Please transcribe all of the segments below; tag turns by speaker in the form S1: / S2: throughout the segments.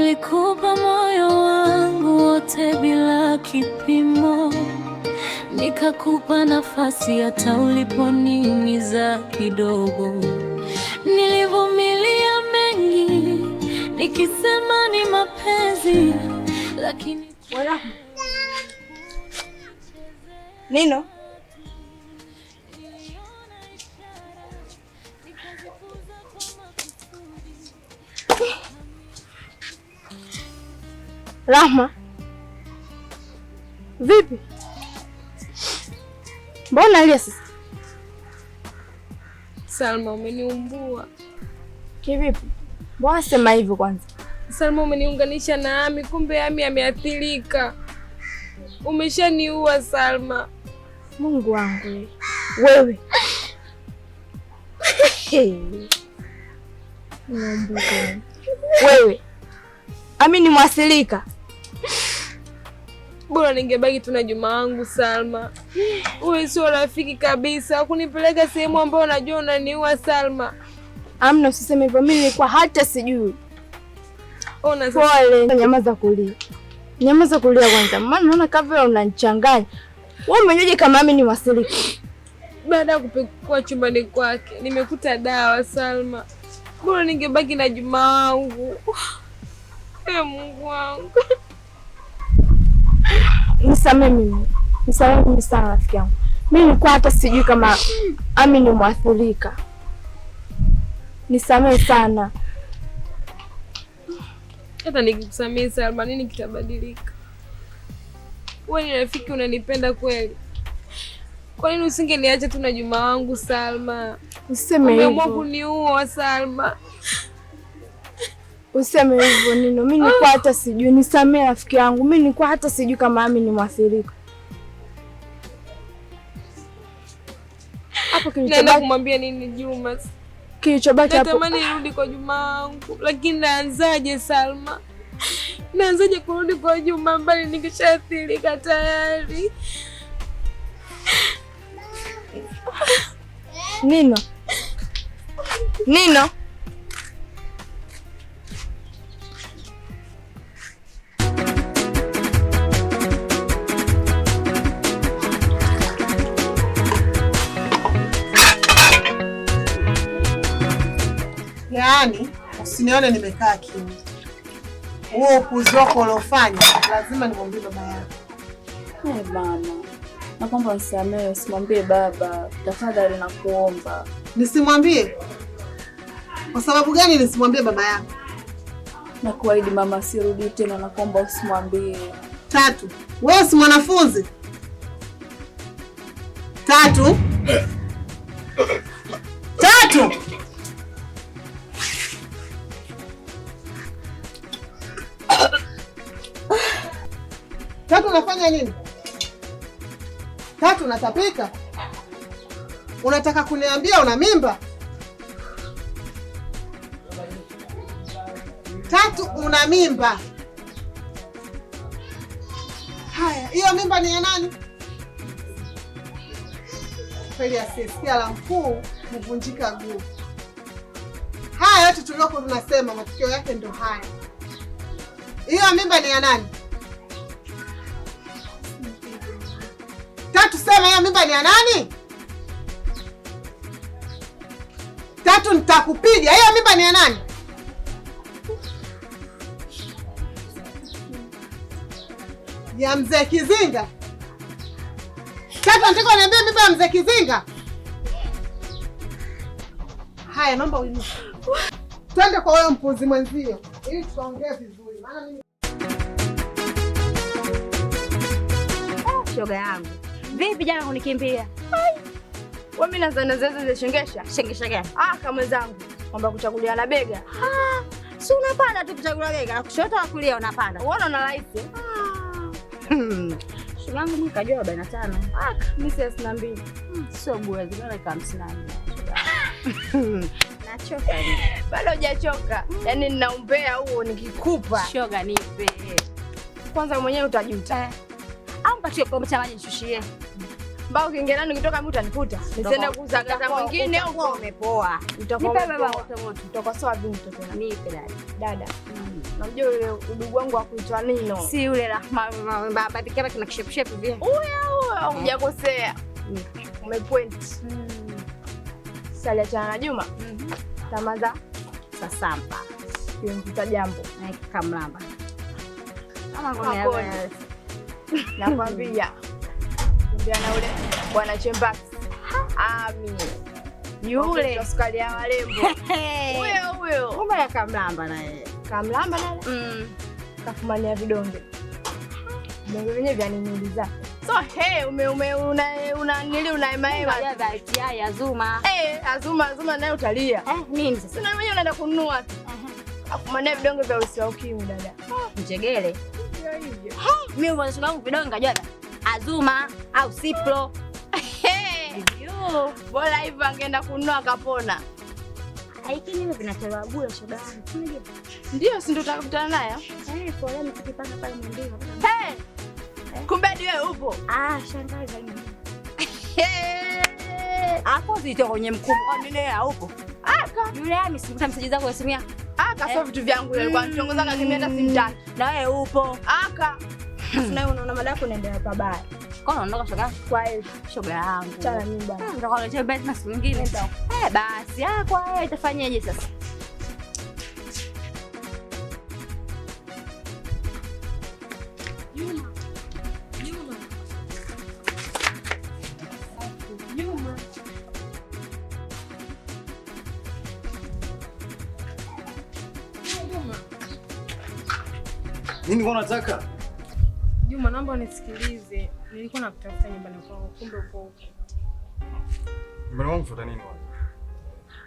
S1: Nilikupa moyo wangu wote bila kipimo, nikakupa nafasi hata uliponiumiza kidogo. Nilivumilia mengi nikisema ni mapenzi, lakini
S2: Nino, Rahma, vipi? Mbona alia sasa?
S3: Salma, umeniumbua.
S2: Kivipi? Mbona sema hivyo kwanza?
S3: Salma, umeniunganisha na Ami, kumbe Ami ameathirika. Umeshaniua Salma.
S2: Mungu wangu wewe. Wewe Ami ni mwasilika.
S3: Bora ningebaki tu na Juma wangu Salma. Wewe sio rafiki kabisa, kunipeleka sehemu ambayo unajua unaniua Salma.
S2: Amna, usiseme hivyo, mimi nilikuwa hata sijui.
S3: Ona
S2: sasa. Pole, nyamaza kulia. Nyamaza kulia kwanza. Maana naona kama unanichanganya. Wewe umejuaje kama mimi ni mwasilika?
S3: Baada ya kupekua chumbani kwake, nimekuta dawa Salma. Bora ningebaki na Juma wangu. Mungu wangu.
S2: Nisamehe mimi sana rafiki yangu. Mimi nilikuwa hata sijui kama Ami ni mwathirika. Nisamehe sana.
S3: Hata nikikusamehe Salma, nini kitabadilika? Wewe ni rafiki, unanipenda kweli. Kwa nini usingeniacha tu na Juma wangu Salma?
S2: Useme hivyo.
S3: Umeamua kuniua Salma.
S2: Useme hivyo Nino, mimi nilikuwa hata sijui. Nisamehe rafiki yangu, mimi nilikuwa hata sijui kama Ami ni mwathirika. Hapo
S3: naenda kumwambia nini Juma?
S2: Kilichobaki hapo.
S3: Natamani nirudi kwa Juma wangu, lakini naanzaje Salma? Naanzaje kurudi kwa Juma mbali nikishaathirika tayari?
S2: Nino.
S4: Yaani usinione nimekaa kimya. Huo upuzi wako uliofanya lazima nimwambie baba yako.
S5: Mama, naomba unisamehe, usimwambie baba. Tafadhali nakuomba.
S4: Nisimwambie? Kwa sababu gani nisimwambie baba yako?
S5: Nakuahidi mama, sirudi tena, nakuomba usimwambie.
S4: Tatu, wewe si mwanafunzi? Tatu. Tatu unafanya nini? Tatu unatapika? Unataka kuniambia una mimba? Tatu una mimba. Haya, hiyo mimba ni ya nani? Kweli asisikia la mkuu kuvunjika guu. Haya yote tuliokuwa tunasema matukio yake ndo haya. Hiyo mimba ni ya nani? Tatu sema hiyo mimba ni ya nani? Tatu nitakupiga. Hiyo mimba ni ya nani? Ya mzee Kizinga. Tatu nataka uniambie mimba ya mzee Kizinga. Haya, naomba uinuke. Twende kwa wewe mpuzi mwenzio ili tuongee vizuri. Maana mimi
S6: shoga yangu. Vipi jana kunikimbia?
S2: Wewe mimi nazana zeze shengesha.
S6: Shengesha gani?
S2: Kama zangu. Kwamba kuchagulia na bega.
S6: Si unapanda tu kuchagulia bega, na kushoto na kulia unapanda.
S2: Unaona na rahisi.
S6: Shoga yangu mimi kajua 45.
S2: Mimi 62.
S6: Sio bure, zingine kama 54. Nachoka ni.
S2: Bado hujachoka. Yaani ninaumbea huo nikikupa.
S6: Shoga nipe.
S2: Kwanza mwenyewe utajuta.
S6: Au mpatie kikombe cha maji nishushie.
S2: Mbao ukiingia ukitoka mimi utanikuta. Nisiende kuzagaza mwingine huko umepoa. Nipe baba moto. Utakosoa vipi mtoto na nipe dada. Dada. Unajua yule udugu wangu wa kuitwa Nino.
S6: Si yule Rahma baba kama kina kishepshepu vile.
S2: Huyo hujakosea. Umepoint. Sali achana na Juma. Tamaza
S6: Sasamba.
S2: Kimkuta jambo.
S6: Na kamlamba. Kama ngome
S2: nakwambia. Ndio na ule bwana Chembax. Yule sukari ya walembo. Huyo.
S6: Kumbe ya kamlamba na yeye.
S2: Kamlamba naye. Kafumania vidonge. Vidonge vyenyewe vya niniuliza. So unaemaema.
S6: Ya Azuma.
S2: Azuma naye utalia.
S6: Nini sasa?
S2: Sina mwenyewe unaenda kununua. Kafumania vidonge vya usi wa ukimwi dada.
S6: Mchegele.
S2: Ndio hivyo.
S6: Mimi mwanzo wangu vidonge ngajua Azuma au Cipro.
S2: Bora hivyo angeenda kununua akapona.
S6: Haiki mimi vinatolewa bure shoga yangu.
S2: Ndio si ndio utakutana naye?
S6: Foleni tukipanga pale mwingine.
S2: Kumbe wewe upo.
S6: Shangazi zaidi. Hapo zito kwenye mkubwa mimi haupo. Yule amesikuta msaji zako wa simu yako.
S2: Sio vitu vyangu yule kwa nitongoza kama hata simtaki.
S6: Na wewe upo.
S2: Sina unaona mada yako inaendelea pabaya.
S6: Kwa unaondoka shoga?
S2: Kwa hiyo
S6: shoga yangu.
S2: Chana mimi bwana.
S6: Ndio kwa leo basi na siku nyingine. Basi kwa wewe itafanyaje sasa?
S7: Nini unataka?
S3: Juma, naomba unisikilize. Nilikuwa nakutafuta nyumbani kwangu, kumbe uko huko.
S7: Nyumbani wangu fuata nini wewe?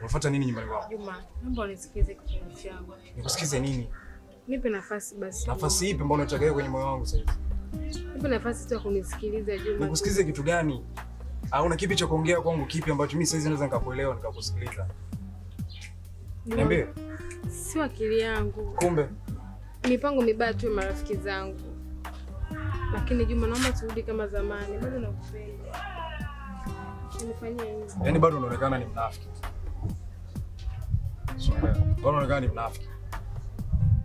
S7: Unafuata nini nyumbani kwangu?
S3: Juma, naomba unisikilize kitu changu.
S7: Nikusikize nini?
S3: Nipe nafasi basi.
S7: Nafasi ipi ambayo unataka kwenye moyo wangu sasa?
S3: Nipe nafasi tu ya kunisikiliza Juma.
S7: Nikusikize kitu gani? Au una kipi cha kuongea kwangu kipi ambacho mimi sasa naweza nikakuelewa nikakusikiliza? Niambie.
S3: Si akili yangu.
S7: Kumbe
S3: mipango mibaya tu marafiki zangu. Lakini Juma, naomba turudi kama zamani. Bado nakupenda. Unifanyie hivi.
S7: Yaani bado unaonekana ni mnafiki. Bado unaonekana ni mnafiki.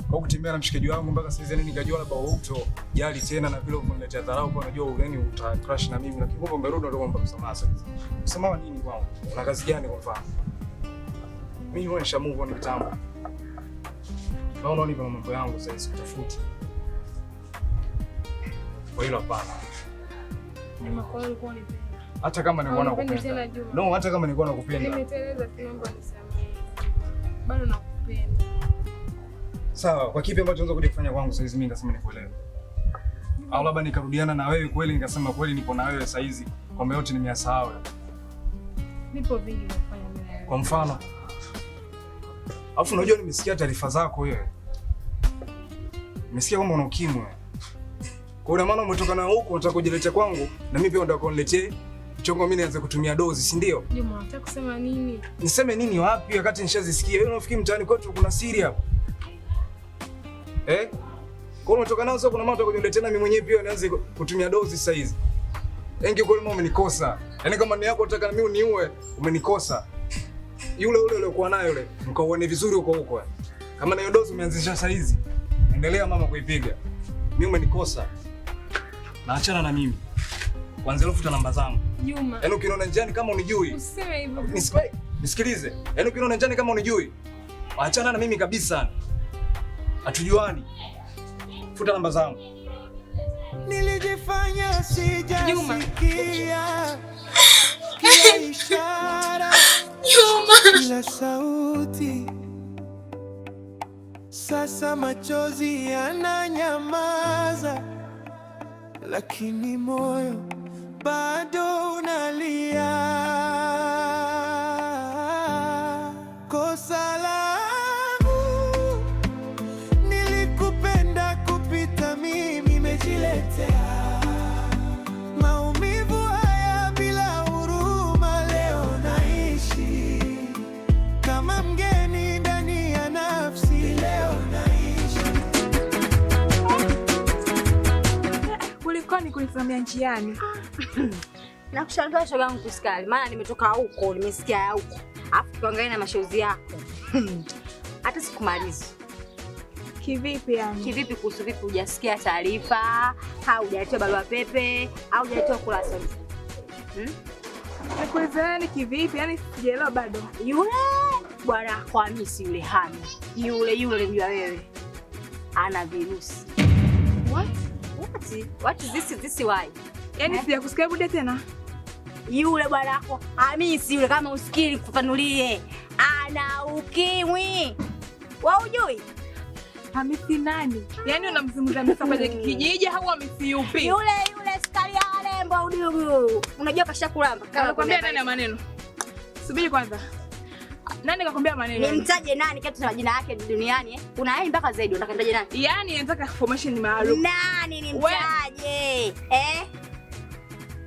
S7: Kwa kutembea na mshikaji wangu mpaka sasa nini nikajua labda uto jali tena na vile unaniletea dharau kwa unajua ugeni uta crash na mimi, lakini kumbe umerudi ndio kwamba msamaha sasa. Msamaha nini kwangu? Una kazi gani kwa mfano? Mimi huwa nisha move on kitambo. Naona ni mambo yangu sasa sikutafuti. Kwa hilo hapana.
S3: Juma, kwa hiyo ulikuwa unipenda.
S7: Hata kama nilikuwa nakupenda. No, hata kama nilikuwa nakupenda.
S3: Nimeteleza, tunaomba nisamehe. Bado nakupenda.
S7: Sawa, kwa kipi ambacho unaweza kuja kufanya kwangu sasa hizi mimi nikasema nikuelewe? Au labda nikarudiana na wewe kweli nikasema kweli nipo na wewe sasa hizi kwamba yote nimeyasahau.
S3: Nipo vingi vya kufanya mimi na wewe.
S7: Kwa mfano. Alafu unajua nimesikia taarifa zako wewe. Nimesikia kwamba una ukimwi. Kwa hiyo maana umetoka na huko unataka kujiletea kwangu na mimi pia nataka kuniletee chongo mimi nianze kutumia dozi, si ndio?
S3: Juma, unataka kusema nini?
S7: Niseme nini wapi wakati nishazisikia? Wewe unafikiri mtaani kwetu kuna siri hapo? Kwa hiyo umetoka nao sasa kuna mambo unataka na mimi mwenyewe pia nianze kutumia dozi sasa hizi. Ingekuwa mimi umenikosa. Yaani kama ni yako unataka na mimi uniue, umenikosa. Yule uliokuwa nayo yule, mkaone vizuri huko huko. Kama nayo dozi umeanzisha saa hizi, endelea mama kuipiga. Mimi umenikosa. Na achana na mimi. Kwanza futa namba zangu.
S3: Juma.
S7: Yaani ukiniona njiani kama unijui.
S3: Usiseme hivyo.
S7: Nisikilize. Yaani ukiniona njiani kama unijui. Achana na mimi kabisa. Hatujuani. Futa namba zangu.
S8: Nilijifanya sijasikia kila ishara, kila sauti. Sasa machozi yananyamaza, lakini moyo bado unalia. Kosa langu, nilikupenda kupita mimi, nimejiletea maumivu haya bila huruma. Leo naishi kama mgeni ndani ya nafsi. Leo naishi.
S5: Kulikoni kunifahamia njiani?
S6: Nakushangaa shoga yangu kusikali. Maana nimetoka huko, nimesikia huko. Alafu tuangalie na mashozi yako. Hata sikumalizi.
S2: Kivipi yani?
S6: Kivipi kuhusu vipi hujasikia taarifa? Au hujaletewa barua pepe? Au hujaletewa kurasa?
S2: Nakuuliza yani kivipi? Yani sijaelewa bado.
S6: Yule bwana Hamisi yule Hami. Yule unamjua wewe. Ana virusi. What is this why?
S2: Yani sijakusikia bude tena.
S6: Yule bwana wako Hamisi yule kama usikili kufanulie. Ana ukimwi. Wewe hujui?
S2: Hamisi nani? Yani unamzungumza Hamisi kwa kijiji au Hamisi yupi?
S6: Yule skari ya Alembo udugu. Unajua kashakulamba.
S2: Nakwambia nani maneno? Subiri kwanza. Nani kakwambia maneno?
S6: Nimtaje nani kati na majina yake duniani? Kuna yeye mpaka zaidi unataka nitaje nani?
S2: Yani nataka information maalum.
S6: Nani nimtaje?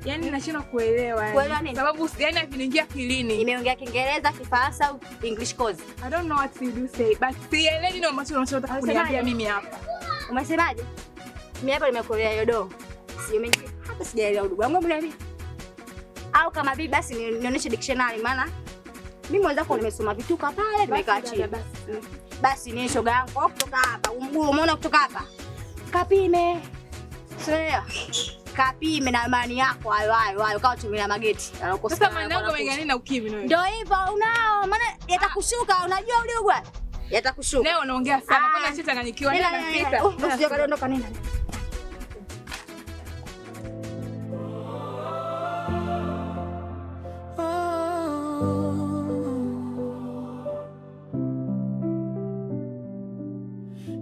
S2: Yani nashindwa kuelewa yani. Sababu yani vinaingia kilini.
S6: Nimeongea Kiingereza, Kifaransa au English course.
S2: I don't know what you say but sielewi nini unataka kuniambia mimi hapa.
S6: Umesemaje? Mimi hapa nimekuelea yodo. Simengi hata sijaelewa udugu wangu mbona au kama bibi basi nionyeshe dictionary maana mimi mwenzako nimesoma vituka pale nimekaa chini. Basi ni shoga yangu kutoka hapa. Mguu umeona kutoka hapa. Kapime. Sio. Kapime na imani yako hayo kama tumia mageti.
S2: Sasa maana yangu umegani na ukimwi wewe?
S6: Ndio hivyo unao maana yatakushuka unajua udugu. Yatakushuka.
S2: Leo unaongea sana kama sitachanganyikiwa nini napita.
S6: Usije kadondoka nini?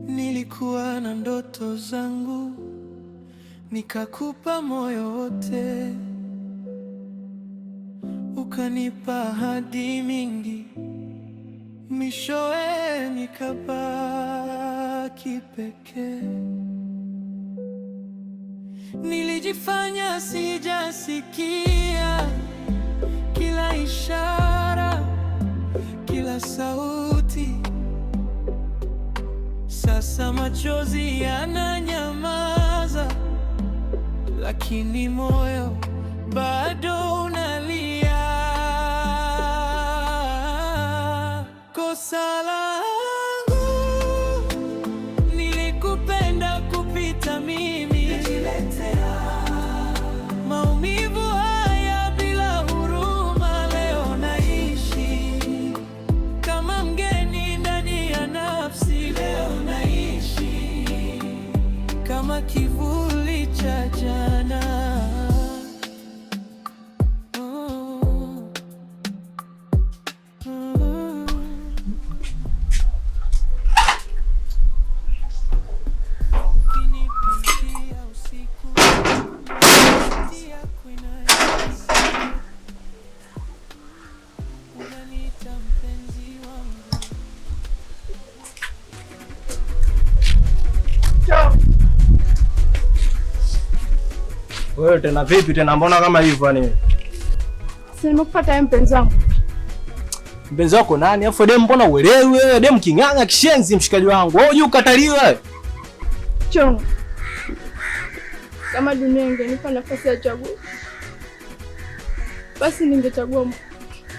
S8: Nilikuwa na ndoto zangu, nikakupa moyo wote, ukanipa ahadi mingi, mwishowe nikabaki pekee. Nilijifanya sijasikia kila ishara, kila sauti. Sasa machozi yananyamaza, lakini moyo bado unalia. Kosa langu, nilikupenda kupita mimi. Najiletea maumivu haya bila huruma. Leo naishi kama mgeni ndani ya nafsi. Leo naishi kama kivuli cha jana.
S7: Wewe tena vipi tena, mbona kama hivyo yani?
S2: Si nimekufuata mpenzi wangu.
S7: Mpenzi wako nani? Afu demu mbona uelewi wewe? Demu king'anga kishenzi mshikaji wangu. Wewe unajua ukataliwa.
S2: Chongo. Kama dunia ingenipa nafasi ya chaguo, basi ningechagua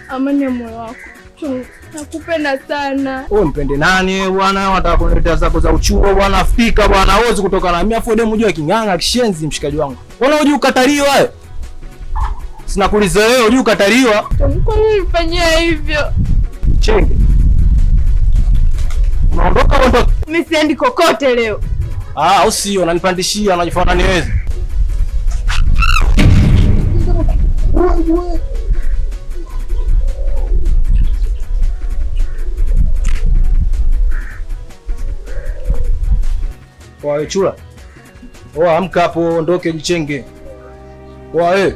S2: amani ya moyo wako. Chongo, nakupenda sana.
S7: Wewe mpende nani bwana? Unataka kuniletea zako za uchuo bwana, Afrika bwana. Hawezi kutoka na mimi afu demu unajua king'anga kishenzi mshikaji wangu. Mbona unajua ukataliwa wewe? Sina kuuliza wewe, unajua ukataliwa.
S2: Kwa nini unifanyia hivyo?
S7: Chenge. Unaondoka ondoka.
S2: Mimi siendi kokote leo.
S7: Au sio, unanipandishia, unajifanya niweze. Wae chula. Amka hapo, ondoke jichenge. Wae.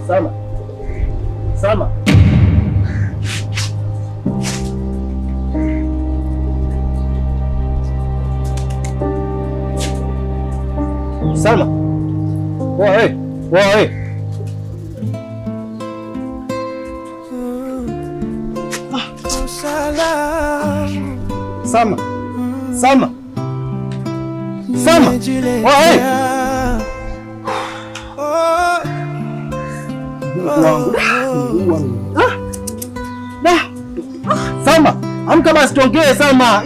S7: Sama. Sama. Salma. Wae. Salma.
S9: Sama. Sama, amka basi tuongee Sama.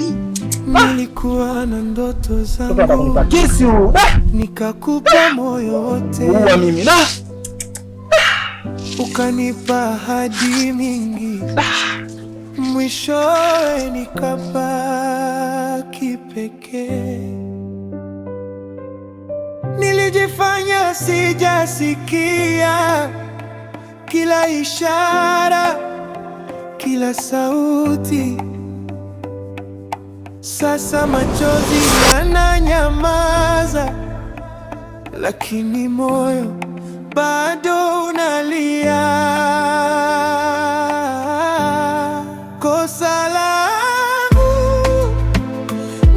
S8: Nilikuwa na ndoto zangu,
S9: kisi
S8: nikakupa moyo wote,
S9: uwa mimi
S8: ukanipa ahadi mingi, mwishowe nikabaki pekee. Nilijifanya sijasikia kila ishara, kila sauti. Sasa machozi yananyamaza, lakini moyo bado unalia. Kosa langu,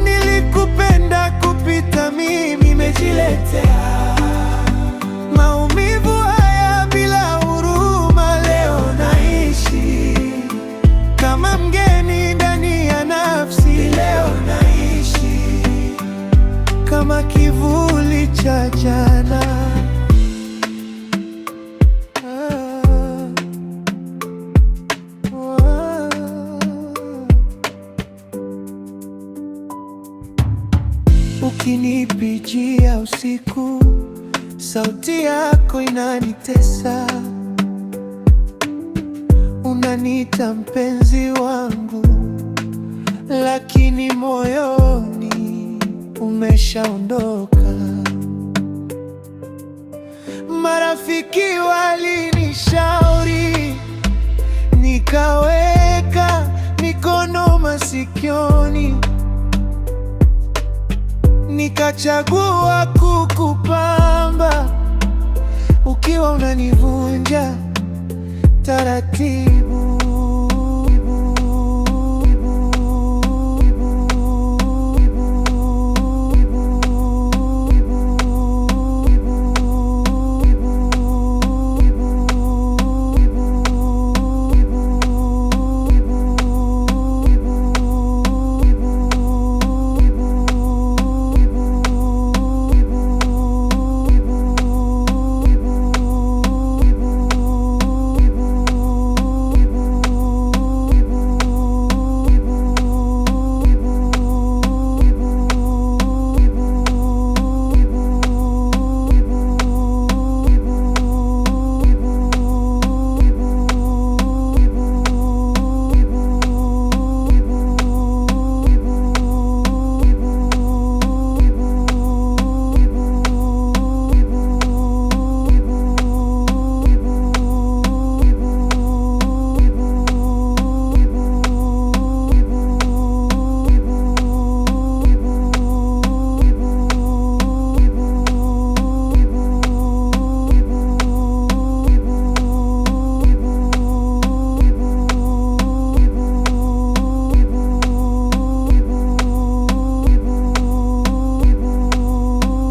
S8: nilikupenda kupita mimi, nimejiletea maumivu haya bila huruma. Leo naishi kama mgeni ndani ya nafsi, leo naishi kama kivuli cha jana. Ukinipigia usiku, sauti yako inanitesa. Unaniita mpenzi wangu, lakini moyoni umeshaondoka. Marafiki walinishauri, nikaweka mikono masikioni, nikachagua kukupamba ukiwa unanivunja taratibu.